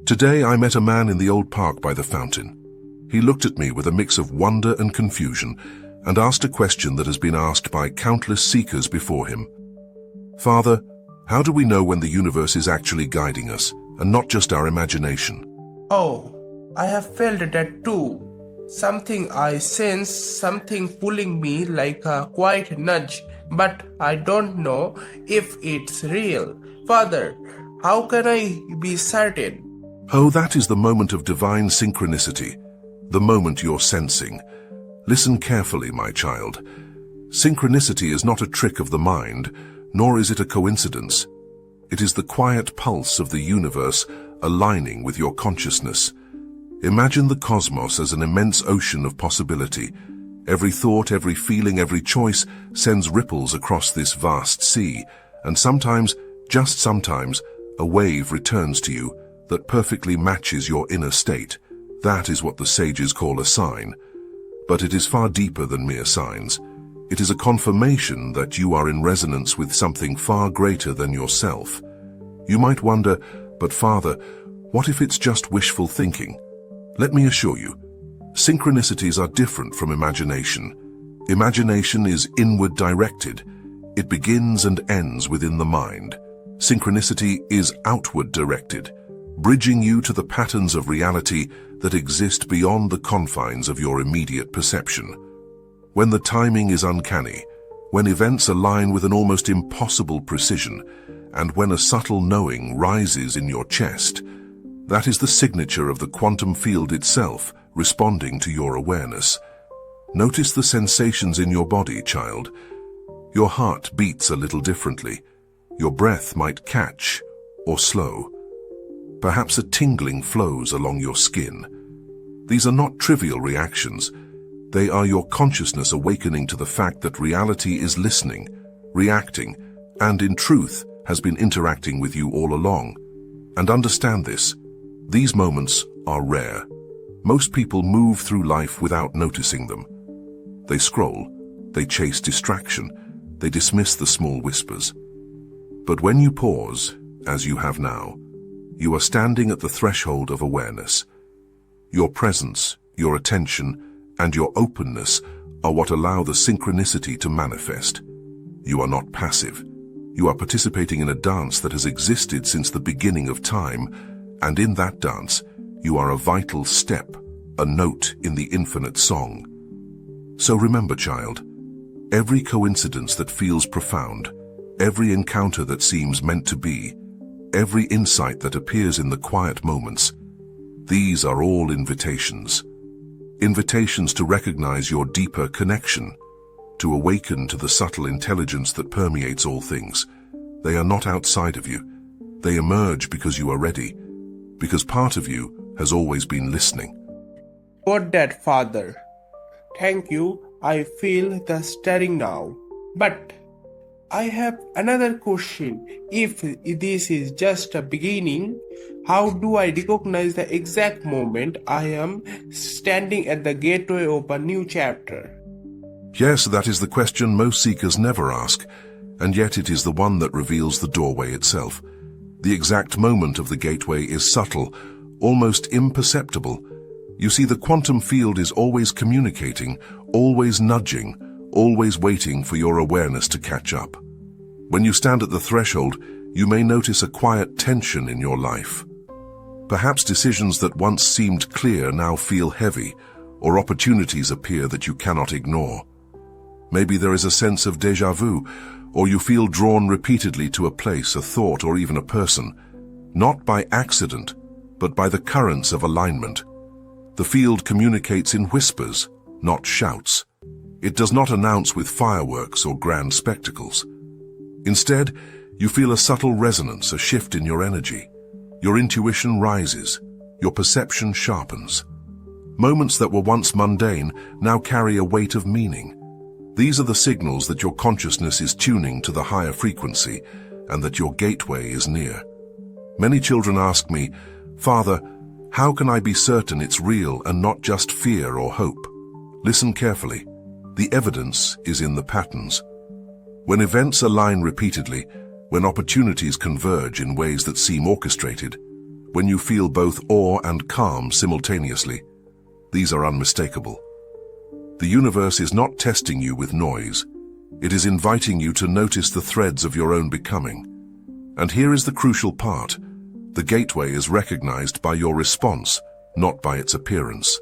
Today I met a man in the old park by the fountain. He looked at me with a mix of wonder and confusion and asked a question that has been asked by countless seekers before him. Father, how do we know when the universe is actually guiding us and not just our imagination? Oh, I have felt that too. Something I sense, something pulling me like a quiet nudge, but I don't know if it's real. Father, how can I be certain? Oh, that is the moment of divine synchronicity, the moment you're sensing. Listen carefully, my child. Synchronicity is not a trick of the mind, nor is it a coincidence. It is the quiet pulse of the universe aligning with your consciousness. Imagine the cosmos as an immense ocean of possibility. Every thought, every feeling, every choice sends ripples across this vast sea, and sometimes, just sometimes, a wave returns to you that perfectly matches your inner state. That is what the sages call a sign. But it is far deeper than mere signs. It is a confirmation that you are in resonance with something far greater than yourself. You might wonder, but Father, what if it's just wishful thinking? Let me assure you, synchronicities are different from imagination. Imagination is inward directed. It begins and ends within the mind. Synchronicity is outward directed, bridging you to the patterns of reality that exist beyond the confines of your immediate perception. When the timing is uncanny, when events align with an almost impossible precision, and when a subtle knowing rises in your chest, that is the signature of the quantum field itself responding to your awareness. Notice the sensations in your body, child. Your heart beats a little differently. Your breath might catch or slow. Perhaps a tingling flows along your skin. These are not trivial reactions. They are your consciousness awakening to the fact that reality is listening, reacting, and in truth has been interacting with you all along. And understand this, these moments are rare. Most people move through life without noticing them. They scroll, they chase distraction, they dismiss the small whispers. But when you pause, as you have now, you are standing at the threshold of awareness. Your presence, your attention, and your openness are what allow the synchronicity to manifest. You are not passive. You are participating in a dance that has existed since the beginning of time, and in that dance, you are a vital step, a note in the infinite song. So remember, child, every coincidence that feels profound, every encounter that seems meant to be, every insight that appears in the quiet moments, these are all invitations. Invitations to recognize your deeper connection, to awaken to the subtle intelligence that permeates all things. They are not outside of you. They emerge because you are ready, because part of you has always been listening. Got that, Father. Thank you. I feel the stirring now. But I have another question. If this is just a beginning, how do I recognize the exact moment I am standing at the gateway of a new chapter? Yes, that is the question most seekers never ask, and yet it is the one that reveals the doorway itself. The exact moment of the gateway is subtle, almost imperceptible. You see, the quantum field is always communicating, always nudging, always waiting for your awareness to catch up. When you stand at the threshold, you may notice a quiet tension in your life. Perhaps decisions that once seemed clear now feel heavy, or opportunities appear that you cannot ignore. Maybe there is a sense of déjà vu, or you feel drawn repeatedly to a place, a thought, or even a person, not by accident, but by the currents of alignment. The field communicates in whispers, not shouts. It does not announce with fireworks or grand spectacles. Instead, you feel a subtle resonance, a shift in your energy. Your intuition rises, your perception sharpens. Moments that were once mundane now carry a weight of meaning. These are the signals that your consciousness is tuning to the higher frequency and that your gateway is near. Many children ask me, Father, how can I be certain it's real and not just fear or hope? Listen carefully. The evidence is in the patterns. When events align repeatedly, when opportunities converge in ways that seem orchestrated, when you feel both awe and calm simultaneously. These are unmistakable. The universe is not testing you with noise. It is inviting you to notice the threads of your own becoming. And here is the crucial part. The gateway is recognized by your response, not by its appearance.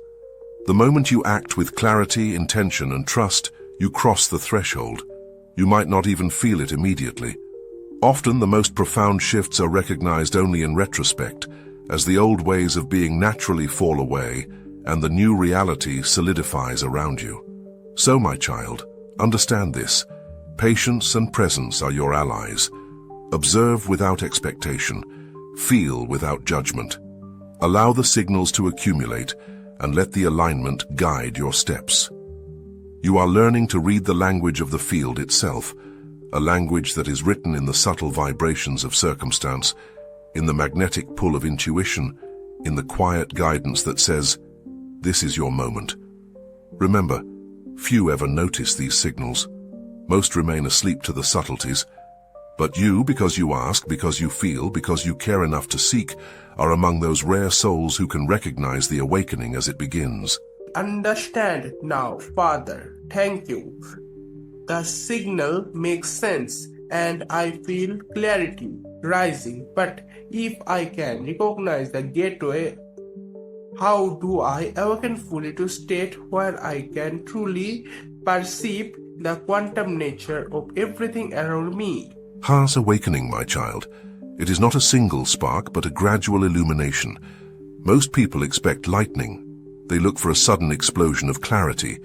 The moment you act with clarity, intention, and trust, you cross the threshold. You might not even feel it immediately. Often the most profound shifts are recognized only in retrospect, as the old ways of being naturally fall away and the new reality solidifies around you. So, my child, understand this. Patience and presence are your allies. Observe without expectation. Feel without judgment. Allow the signals to accumulate and let the alignment guide your steps. You are learning to read the language of the field itself, a language that is written in the subtle vibrations of circumstance, in the magnetic pull of intuition, in the quiet guidance that says, "This is your moment." Remember, few ever notice these signals. Most remain asleep to the subtleties. But you, because you ask, because you feel, because you care enough to seek, are among those rare souls who can recognize the awakening as it begins. Understand now, Father. Thank you. The signal makes sense and I feel clarity rising. But if I can recognize the gateway, how do I awaken fully to state where I can truly perceive the quantum nature of everything around me? Heart's awakening, my child. It is not a single spark, but a gradual illumination. Most people expect lightning. They look for a sudden explosion of clarity.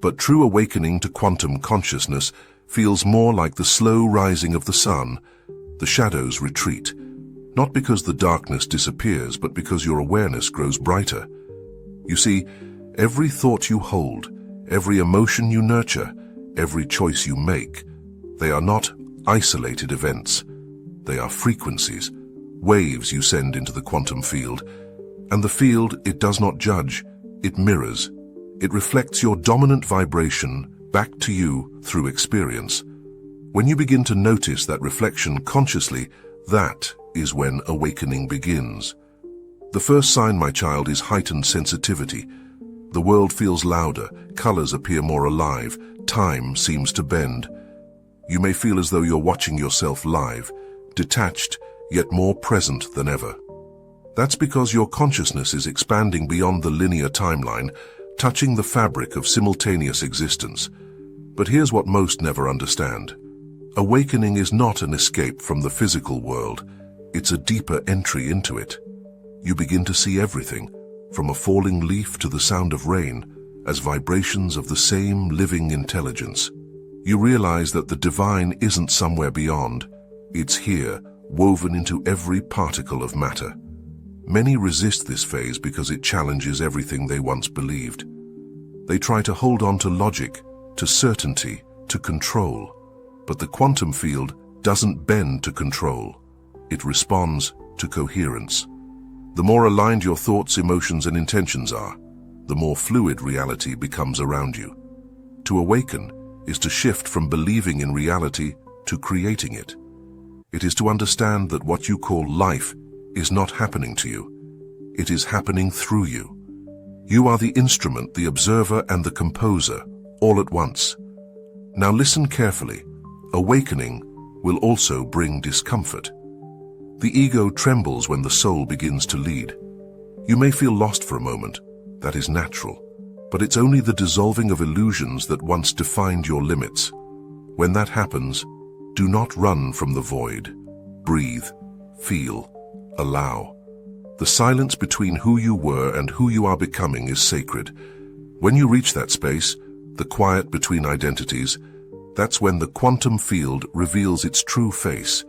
But true awakening to quantum consciousness feels more like the slow rising of the sun. The shadows retreat, not because the darkness disappears, but because your awareness grows brighter. You see, every thought you hold, every emotion you nurture, every choice you make, they are not isolated events. They are frequencies, waves you send into the quantum field. And the field, it does not judge, it mirrors. It reflects your dominant vibration back to you through experience. When you begin to notice that reflection consciously, that is when awakening begins. The first sign, my child, is heightened sensitivity. The world feels louder, colors appear more alive, time seems to bend. You may feel as though you're watching yourself live, detached, yet more present than ever. That's because your consciousness is expanding beyond the linear timeline, touching the fabric of simultaneous existence. But here's what most never understand. Awakening is not an escape from the physical world. It's a deeper entry into it. You begin to see everything, from a falling leaf to the sound of rain, as vibrations of the same living intelligence. You realize that the divine isn't somewhere beyond. It's here, woven into every particle of matter. Many resist this phase because it challenges everything they once believed. They try to hold on to logic, to certainty, to control. But the quantum field doesn't bend to control. It responds to coherence. The more aligned your thoughts, emotions, and intentions are, the more fluid reality becomes around you. To awaken is to shift from believing in reality to creating it. It is to understand that what you call life is not happening to you. It is happening through you. You are the instrument, the observer, and the composer, all at once. Now listen carefully. Awakening will also bring discomfort. The ego trembles when the soul begins to lead. You may feel lost for a moment. That is natural. But it's only the dissolving of illusions that once defined your limits. When that happens, do not run from the void. Breathe, feel, allow. The silence between who you were and who you are becoming is sacred. When you reach that space, the quiet between identities, that's when the quantum field reveals its true face.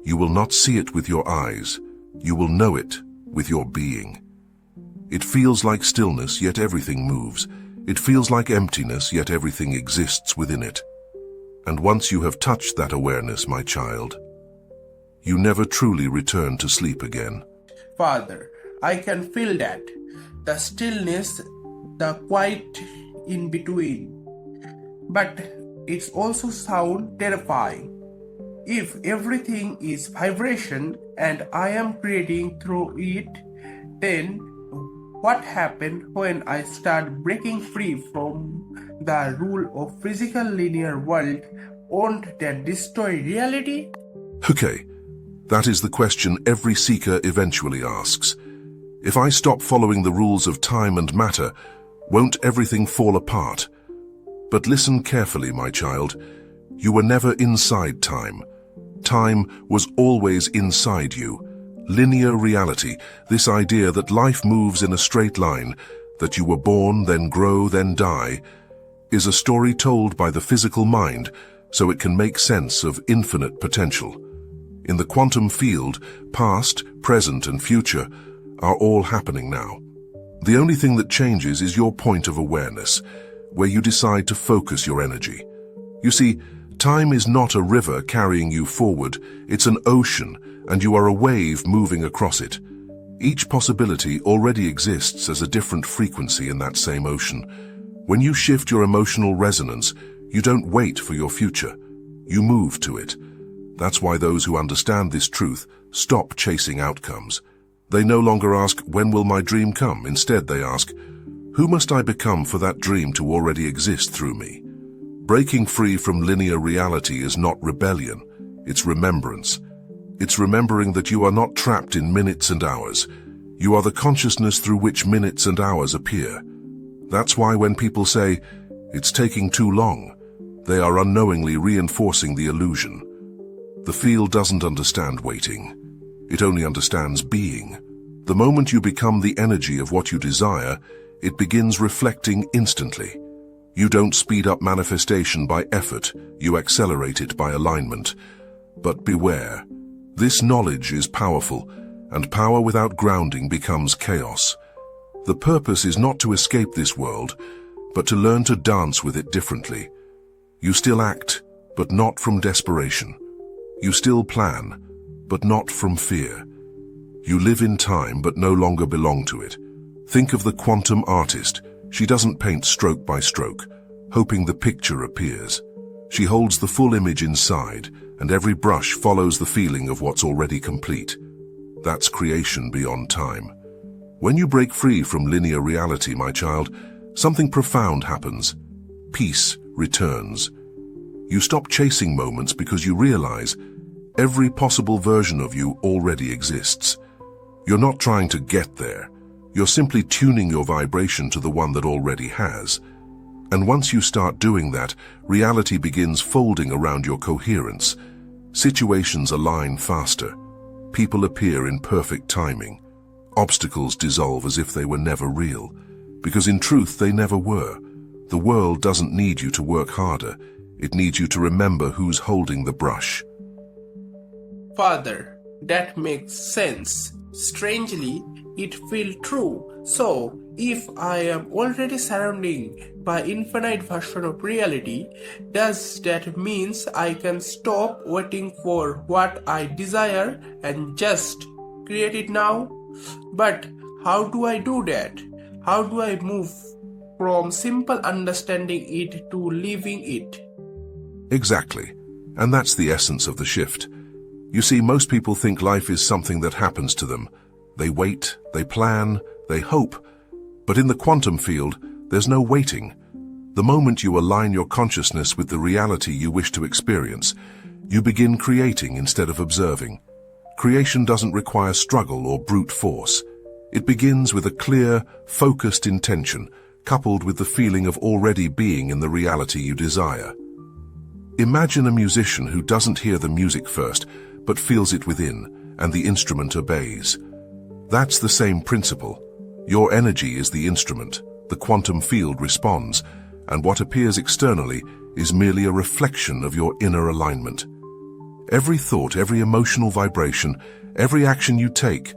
You will not see it with your eyes. You will know it with your being. It feels like stillness, yet everything moves. It feels like emptiness, yet everything exists within it. And once you have touched that awareness, my child, you never truly return to sleep again. Father, I can feel that. The stillness, the quiet in between. But it's also sound terrifying. If everything is vibration and I am creating through it, then what happens when I start breaking free from the rule of physical linear world? Won't that destroy reality? Okay, that is the question every seeker eventually asks. If I stop following the rules of time and matter, won't everything fall apart? But listen carefully, my child. You were never inside time. Time was always inside you. Linear reality, this idea that life moves in a straight line, that you were born, then grow, then die, is a story told by the physical mind so it can make sense of infinite potential. In the quantum field, past, present, and future are all happening now. The only thing that changes is your point of awareness, where you decide to focus your energy. You see, time is not a river carrying you forward, it's an ocean, and you are a wave moving across it. Each possibility already exists as a different frequency in that same ocean. When you shift your emotional resonance, you don't wait for your future. You move to it. That's why those who understand this truth stop chasing outcomes. They no longer ask, when will my dream come? Instead, they ask, who must I become for that dream to already exist through me? Breaking free from linear reality is not rebellion, it's remembrance. It's remembering that you are not trapped in minutes and hours. You are the consciousness through which minutes and hours appear. That's why when people say, it's taking too long, they are unknowingly reinforcing the illusion. The field doesn't understand waiting. It only understands being. The moment you become the energy of what you desire, it begins reflecting instantly. You don't speed up manifestation by effort, you accelerate it by alignment. But beware. This knowledge is powerful, and power without grounding becomes chaos. The purpose is not to escape this world, but to learn to dance with it differently. You still act, but not from desperation. You still plan, but not from fear. You live in time, but no longer belong to it. Think of the quantum artist. She doesn't paint stroke by stroke, hoping the picture appears. She holds the full image inside, and every brush follows the feeling of what's already complete. That's creation beyond time. When you break free from linear reality, my child, something profound happens. Peace returns. You stop chasing moments because you realize every possible version of you already exists. You're not trying to get there. You're simply tuning your vibration to the one that already has. And once you start doing that, reality begins folding around your coherence. Situations align faster. People appear in perfect timing. Obstacles dissolve as if they were never real, because in truth they never were. The world doesn't need you to work harder. It needs you to remember who's holding the brush. Father, that makes sense. Strangely, it feels true. So, if I am already surrounded by infinite version of reality, does that means I can stop waiting for what I desire and just create it now? But how do I do that? How do I move from simple understanding it to living it? Exactly. And that's the essence of the shift. You see, most people think life is something that happens to them. They wait, they plan, they hope. But in the quantum field, there's no waiting. The moment you align your consciousness with the reality you wish to experience, you begin creating instead of observing. Creation doesn't require struggle or brute force. It begins with a clear, focused intention, coupled with the feeling of already being in the reality you desire. Imagine a musician who doesn't hear the music first, but feels it within, and the instrument obeys. That's the same principle. Your energy is the instrument, the quantum field responds, and what appears externally is merely a reflection of your inner alignment. Every thought, every emotional vibration, every action you take,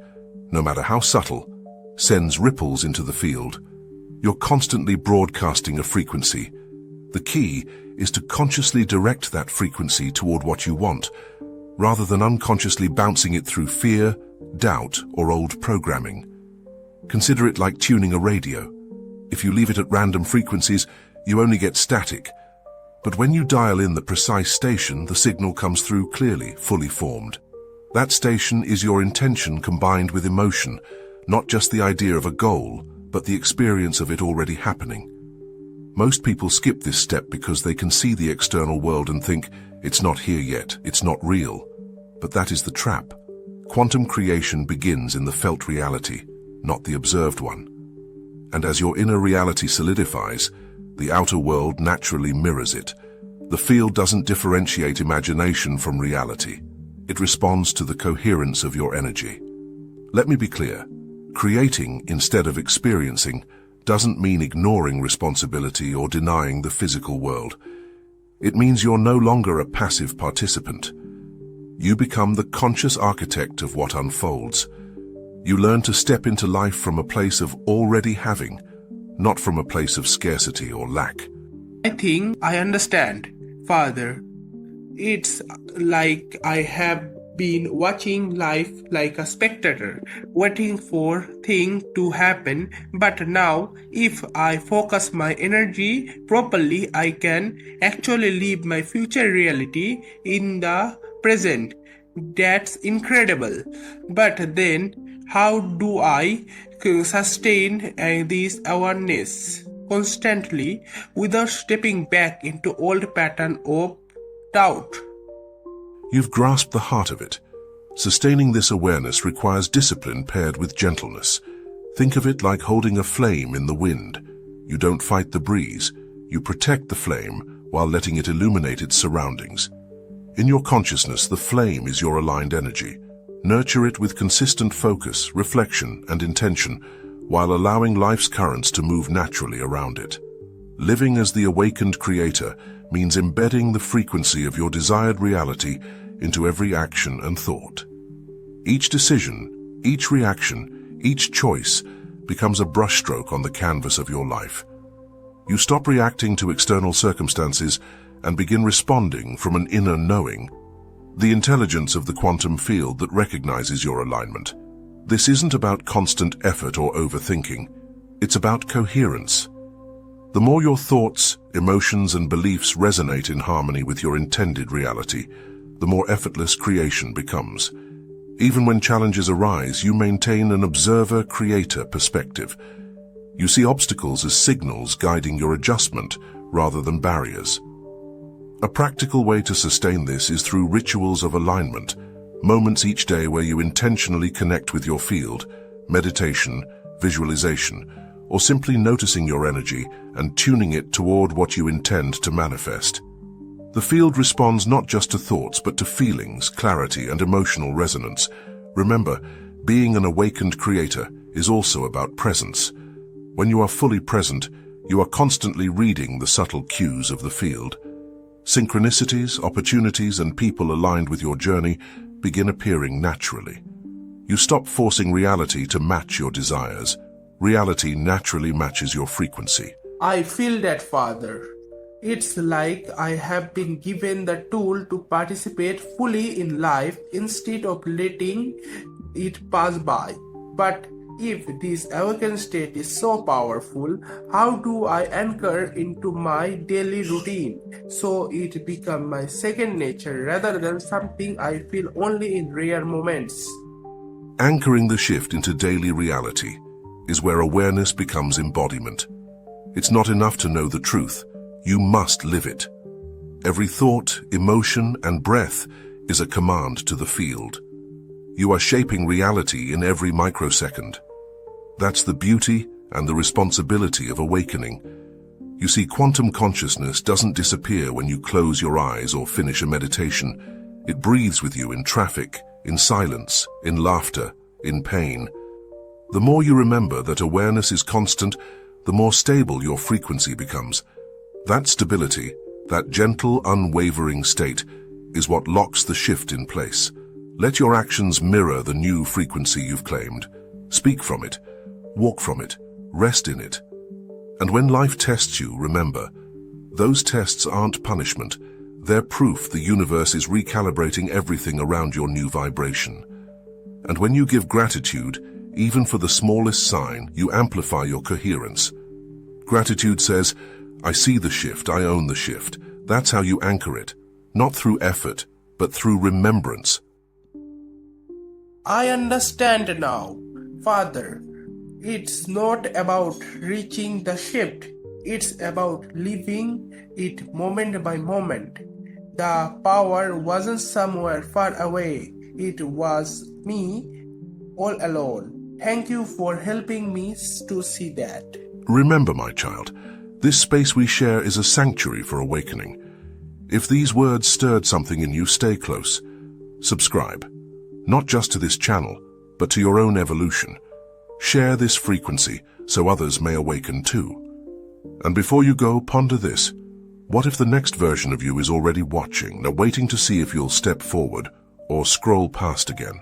no matter how subtle, sends ripples into the field. You're constantly broadcasting a frequency. The key is to consciously direct that frequency toward what you want, rather than unconsciously bouncing it through fear, doubt, or old programming. Consider it like tuning a radio. If you leave it at random frequencies, you only get static. But when you dial in the precise station, the signal comes through clearly, fully formed. That station is your intention combined with emotion, not just the idea of a goal, but the experience of it already happening. Most people skip this step because they can see the external world and think, it's not here yet, it's not real. But that is the trap. Quantum creation begins in the felt reality, not the observed one. And as your inner reality solidifies, the outer world naturally mirrors it. The field doesn't differentiate imagination from reality. It responds to the coherence of your energy. Let me be clear. Creating instead of experiencing doesn't mean ignoring responsibility or denying the physical world. It means you're no longer a passive participant. You become the conscious architect of what unfolds. You learn to step into life from a place of already having, not from a place of scarcity or lack. I think I understand, Father. It's like I have been watching life like a spectator, waiting for things to happen, but now, if I focus my energy properly, I can actually live my future reality in the present. That's incredible. But then, how do I sustain this awareness constantly without stepping back into old pattern of doubt? You've grasped the heart of it. Sustaining this awareness requires discipline paired with gentleness. Think of it like holding a flame in the wind. You don't fight the breeze. You protect the flame while letting it illuminate its surroundings. In your consciousness, the flame is your aligned energy. Nurture it with consistent focus, reflection, and intention, while allowing life's currents to move naturally around it. Living as the awakened creator means embedding the frequency of your desired reality into every action and thought. Each decision, each reaction, each choice becomes a brushstroke on the canvas of your life. You stop reacting to external circumstances and begin responding from an inner knowing, the intelligence of the quantum field that recognizes your alignment. This isn't about constant effort or overthinking. It's about coherence. The more your thoughts, emotions, and beliefs resonate in harmony with your intended reality, the more effortless creation becomes. Even when challenges arise, you maintain an observer-creator perspective. You see obstacles as signals guiding your adjustment rather than barriers. A practical way to sustain this is through rituals of alignment, moments each day where you intentionally connect with your field, meditation, visualization, or simply noticing your energy and tuning it toward what you intend to manifest. The field responds not just to thoughts, but to feelings, clarity, and emotional resonance. Remember, being an awakened creator is also about presence. When you are fully present, you are constantly reading the subtle cues of the field. Synchronicities, opportunities, and people aligned with your journey begin appearing naturally. You stop forcing reality to match your desires. Reality naturally matches your frequency. I feel that, Father. It's like I have been given the tool to participate fully in life instead of letting it pass by. But if this awakened state is so powerful, how do I anchor into my daily routine so it becomes my second nature rather than something I feel only in rare moments? Anchoring the shift into daily reality is where awareness becomes embodiment. It's not enough to know the truth. You must live it. Every thought, emotion, and breath is a command to the field. You are shaping reality in every microsecond. That's the beauty and the responsibility of awakening. You see, quantum consciousness doesn't disappear when you close your eyes or finish a meditation. It breathes with you in traffic, in silence, in laughter, in pain. The more you remember that awareness is constant, the more stable your frequency becomes. That stability, that gentle, unwavering state, is what locks the shift in place. Let your actions mirror the new frequency you've claimed. Speak from it, walk from it, rest in it. And when life tests you, remember, those tests aren't punishment. They're proof the universe is recalibrating everything around your new vibration. And when you give gratitude, even for the smallest sign, you amplify your coherence. Gratitude says, I see the shift, I own the shift. That's how you anchor it, not through effort, but through remembrance. I understand now, Father. It's not about reaching the shift, it's about living it moment by moment. The power wasn't somewhere far away, it was me all alone. Thank you for helping me to see that. Remember, my child, this space we share is a sanctuary for awakening. If these words stirred something in you, stay close. Subscribe, not just to this channel, but to your own evolution. Share this frequency so others may awaken too. And before you go, ponder this. What if the next version of you is already watching, now waiting to see if you'll step forward or scroll past again?